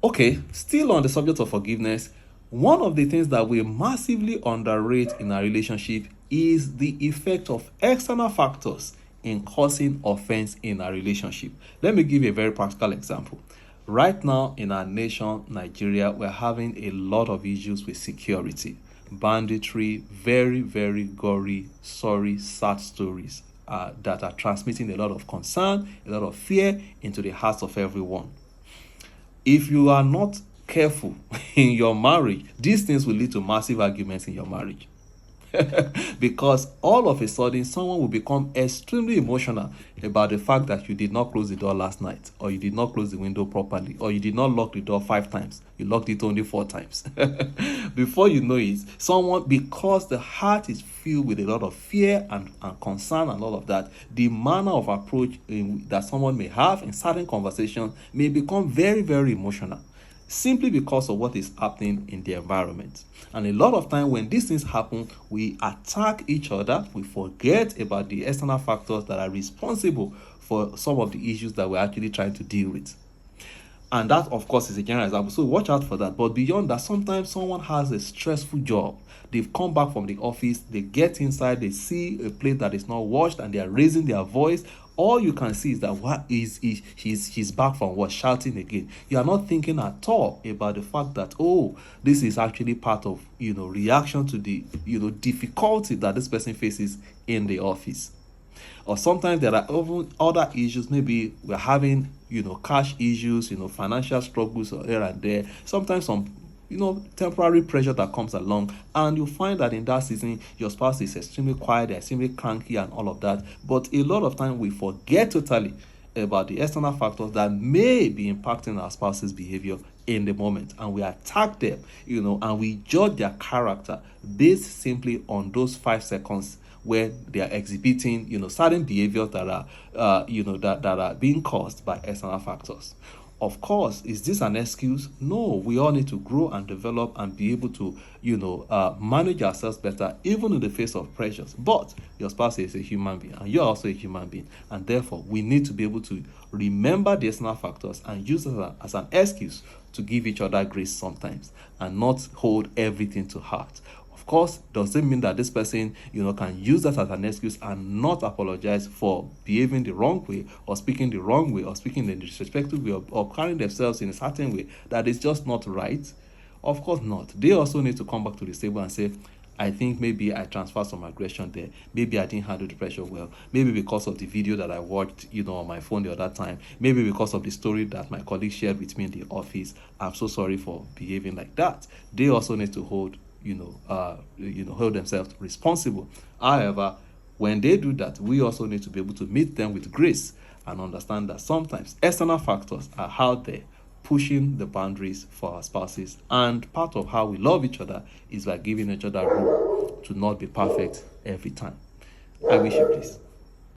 Okay, still on the subject of forgiveness, one of the things that we massively underrate in our relationship is the effect of external factors in causing offense in our relationship. Let me give you a very practical example. Right now in our nation, Nigeria, we're having a lot of issues with security, banditry, very, very gory, sorry, sad stories that are transmitting a lot of concern, a lot of fear into the hearts of everyone. If you are not careful in your marriage, these things will lead to massive arguments in your marriage. Because all of a sudden someone will become extremely emotional about the fact that you did not close the door last night, or you did not close the window properly, or you did not lock the door 5 times, you locked it only 4 times. Before you know it, someone, because the heart is filled with a lot of fear and concern and all of that, the manner of approach that someone may have in certain conversations may become very, very emotional, simply because of what is happening in the environment. And a lot of time when these things happen, we attack each other, we forget about the external factors that are responsible for some of the issues that we're actually trying to deal with. And that, of course, is a general example, so watch out for that. But beyond that, sometimes someone has a stressful job, they've come back from the office, they get inside, they see a plate that is not washed, and they are raising their voice. All you can see is that he's back from what, shouting again. You are not thinking at all about the fact that, oh, this is actually part of reaction to the difficulty that this person faces in the office. Or sometimes there are even other issues. Maybe we're having cash issues, financial struggles here and there. Sometimes some temporary pressure that comes along, and you find that in that season your spouse is extremely quiet, they're extremely cranky and all of that. But a lot of time we forget totally about the external factors that may be impacting our spouse's behavior in the moment, and we attack them, and we judge their character based simply on those 5 seconds where they are exhibiting certain behaviors that are that are being caused by external factors. Of course, is this an excuse? No, we all need to grow and develop and be able to, manage ourselves better, even in the face of pressures. But your spouse is a human being, and you're also a human being, and therefore we need to be able to remember the external factors and use it as an excuse to give each other grace sometimes, and not hold everything to heart. Of course, does it mean that this person, can use that as an excuse and not apologize for behaving the wrong way, or speaking the wrong way, or speaking in a disrespectful way, or carrying themselves in a certain way that is just not right? Of course not. They also need to come back to the table and say, I think maybe I transferred some aggression there. Maybe I didn't handle the pressure well. Maybe because of the video that I watched, on my phone the other time. Maybe because of the story that my colleague shared with me in the office. I'm so sorry for behaving like that. They also need to hold themselves responsible. However, when they do that, we also need to be able to meet them with grace and understand that sometimes external factors are out there pushing the boundaries for our spouses, and part of how we love each other is by giving each other room to not be perfect every time. I wish you peace.